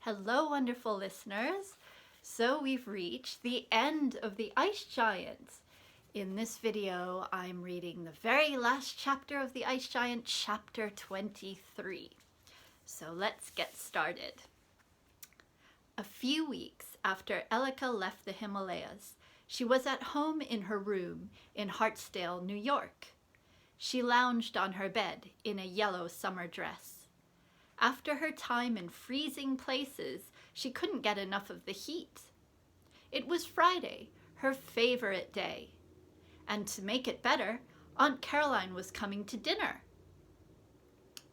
Hello, wonderful listeners. So we've reached the end of The Ice Giant. In this video, I'm reading the very last chapter of The Ice Giant, chapter 23. So let's get started. A few weeks after Elika left the Himalayas, she was at home in her room in Hartsdale, New York. She lounged on her bed in a yellow summer dress. After her time in freezing places, she couldn't get enough of the heat. It was Friday, her favorite day. And to make it better, Aunt Caroline was coming to dinner.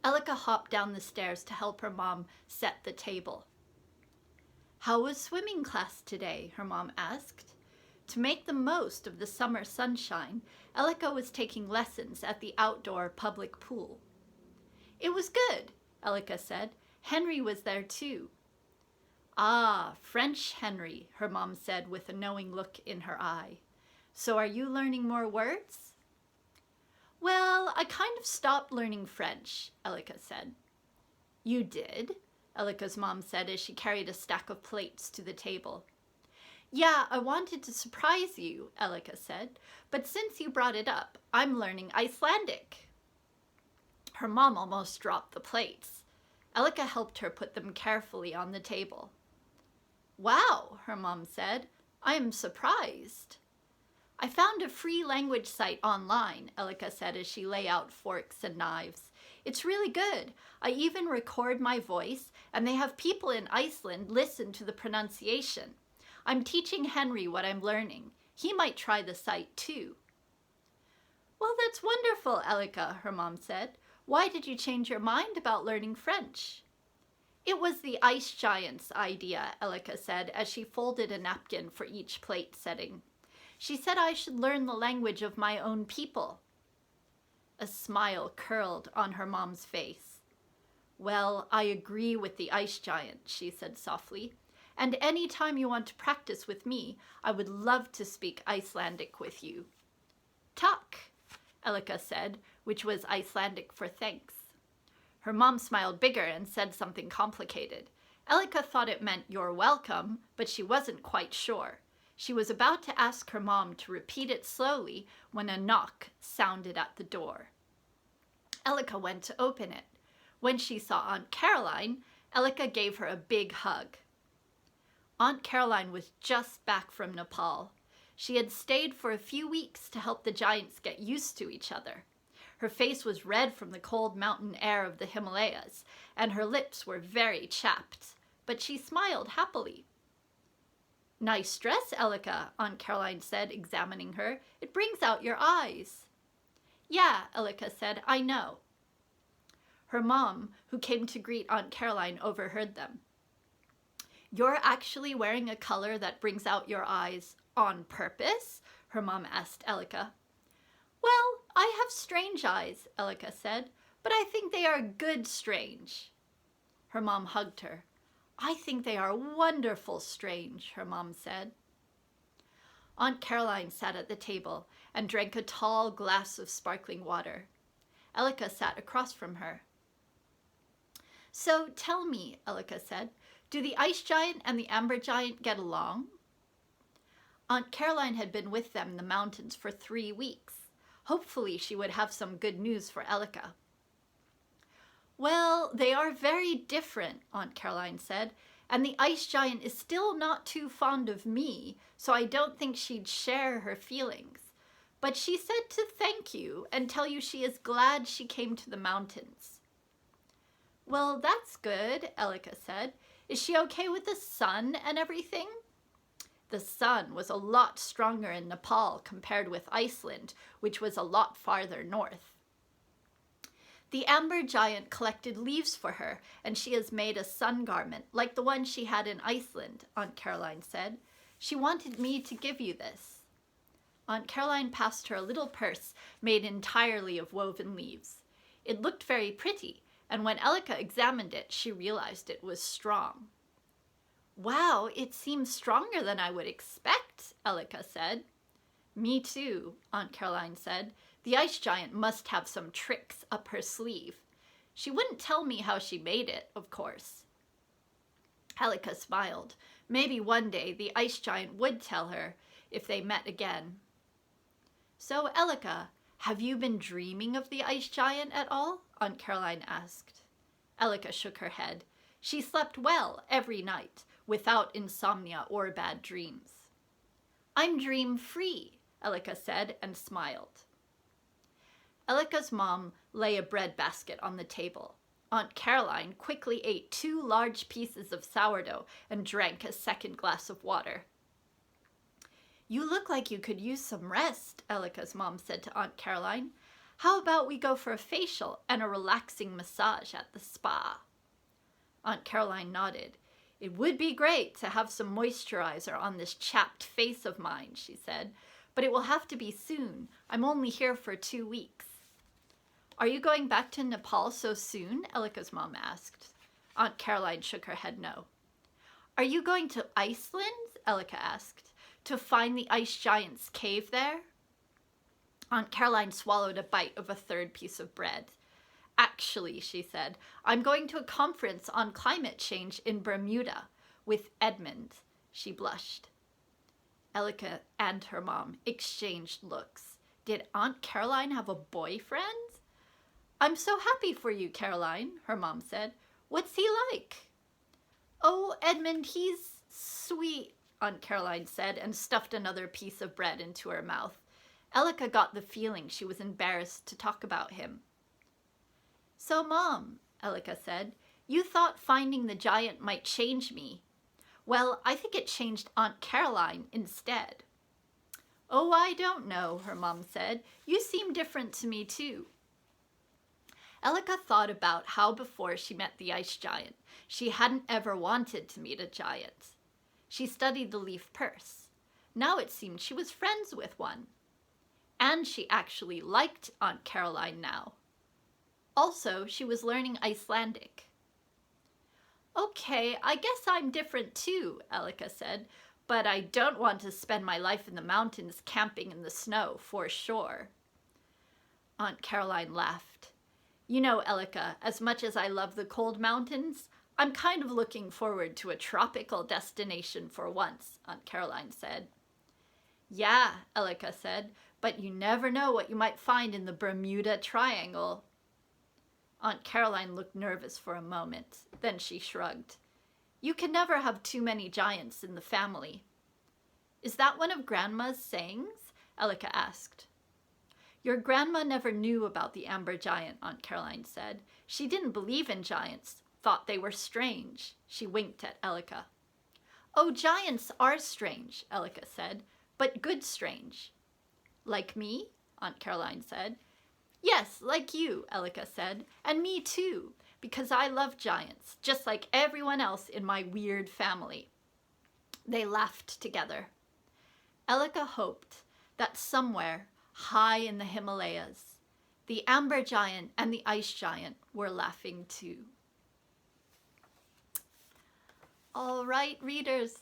Elika hopped down the stairs to help her mom set the table. "How was swimming class today?" her mom asked. To make the most of the summer sunshine, Elika was taking lessons at the outdoor public pool. "It was good," Elika said. "Henry was there too." "Ah, French Henry," her mom said with a knowing look in her eye. "So are you learning more words?" "Well, I kind of stopped learning French," Elika said. "You did?" Elika's mom said as she carried a stack of plates to the table. "Yeah, I wanted to surprise you," Elika said, "but since you brought it up, I'm learning Icelandic." Her mom almost dropped the plates. Elika helped her put them carefully on the table. "Wow," her mom said, "I am surprised." "I found a free language site online," Elika said as she lay out forks and knives. "It's really good. I even record my voice, and they have people in Iceland listen to the pronunciation. I'm teaching Henry what I'm learning. He might try the site too." "Well, that's wonderful, Elika," her mom said. "Why did you change your mind about learning French?" "It was the Ice Giant's idea," Elika said as she folded a napkin for each plate setting. "She said I should learn the language of my own people." A smile curled on her mom's face. "Well, I agree with the Ice Giant," she said softly. "And any time you want to practice with me, I would love to speak Icelandic with you." "Takk," Elika said, which was Icelandic for thanks. Her mom smiled bigger and said something complicated. Elika thought it meant "you're welcome," but she wasn't quite sure. She was about to ask her mom to repeat it slowly when a knock sounded at the door. Elika went to open it. When she saw Aunt Caroline, Elika gave her a big hug. Aunt Caroline was just back from Nepal. She had stayed for a few weeks to help the giants get used to each other. Her face was red from the cold mountain air of the Himalayas, and her lips were very chapped, but she smiled happily. "Nice dress, Elika," Aunt Caroline said, examining her. "It brings out your eyes." "Yeah," Elika said, "I know." Her mom, who came to greet Aunt Caroline, overheard them. "You're actually wearing a color that brings out your eyes on purpose?" her mom asked Elika. "Well, I have strange eyes," Elika said, "but I think they are good strange." Her mom hugged her. "I think they are wonderful strange," her mom said. Aunt Caroline sat at the table and drank a tall glass of sparkling water. Elika sat across from her. "So tell me," Elika said, "do the Ice Giant and the Amber Giant get along?" Aunt Caroline had been with them in the mountains for 3 weeks. Hopefully she would have some good news for Elika. "Well, they are very different," Aunt Caroline said, "and the Ice Giant is still not too fond of me, so I don't think she'd share her feelings. But she said to thank you and tell you she is glad she came to the mountains." "Well, that's good," Elika said. "Is she okay with the sun and everything?" The sun was a lot stronger in Nepal compared with Iceland, which was a lot farther north. "The Amber Giant collected leaves for her, and she has made a sun garment, like the one she had in Iceland," Aunt Caroline said. "She wanted me to give you this." Aunt Caroline passed her a little purse made entirely of woven leaves. It looked very pretty, and when Elika examined it, she realized it was strong. "Wow, it seems stronger than I would expect," Elika said. "Me too," Aunt Caroline said. "The Ice Giant must have some tricks up her sleeve. She wouldn't tell me how she made it, of course." Elika smiled. Maybe one day the ice giant would tell her if they met again. So, Elika, have you been dreaming of the ice giant at all? Aunt Caroline asked. Elika shook her head. She slept well every night, without insomnia or bad dreams. I'm dream-free, Elika said and smiled. Elika's mom lay a bread basket on the table. Aunt Caroline quickly ate 2 large pieces of sourdough and drank a second glass of water. You look like you could use some rest, Elika's mom said to Aunt Caroline. How about we go for a facial and a relaxing massage at the spa? Aunt Caroline nodded. It would be great to have some moisturizer on this chapped face of mine, she said, but it will have to be soon. I'm only here for 2 weeks. Are you going back to Nepal so soon? Elika's mom asked. Aunt Caroline shook her head no. Are you going to Iceland? Elika asked. To find the ice giant's cave there? Aunt Caroline swallowed a bite of a 3rd piece of bread. Actually, she said, I'm going to a conference on climate change in Bermuda with Edmund. She blushed. Elika and her mom exchanged looks. Did Aunt Caroline have a boyfriend? I'm so happy for you, Caroline, her mom said. What's he like? Oh, Edmund, he's sweet, Aunt Caroline said and stuffed another piece of bread into her mouth. Elika got the feeling she was embarrassed to talk about him. So, Mom, Elika said, you thought finding the giant might change me. Well, I think it changed Aunt Caroline instead. Oh, I don't know, her mom said. You seem different to me, too. Elika thought about how before she met the ice giant, she hadn't ever wanted to meet a giant. She studied the leaf purse. Now it seemed she was friends with one. And she actually liked Aunt Caroline now. Also, she was learning Icelandic. Okay, I guess I'm different too, Elika said, but I don't want to spend my life in the mountains camping in the snow, for sure. Aunt Caroline laughed. You know, Elika, as much as I love the cold mountains, I'm kind of looking forward to a tropical destination for once, Aunt Caroline said. Yeah, Elika said, but you never know what you might find in the Bermuda Triangle. Aunt Caroline looked nervous for a moment. Then she shrugged. You can never have too many giants in the family. Is that one of Grandma's sayings? Elika asked. Your grandma never knew about the amber giant, Aunt Caroline said. She didn't believe in giants, thought they were strange. She winked at Elika. Oh, giants are strange, Elika said, but good strange. Like me? Aunt Caroline said. Yes, like you, Elika said, and me too, because I love giants, just like everyone else in my weird family. They laughed together. Elika hoped that somewhere, high in the Himalayas, the amber giant and the ice giant were laughing too. All right, readers,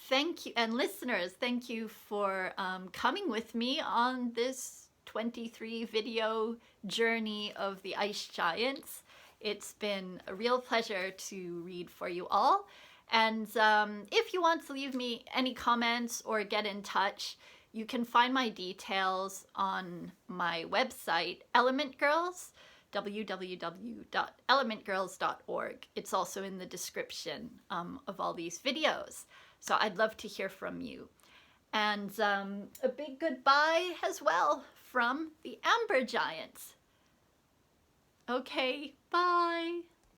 thank you, and listeners, thank you for coming with me on this 23 video journey of the ice giants. It's been a real pleasure to read for you all. And if you want to leave me any comments or get in touch, you can find my details on my website, Element Girls, www.elementgirls.org. It's also in the description of all these videos. So I'd love to hear from you. And a big goodbye as well from the Amber Giants. Okay, bye.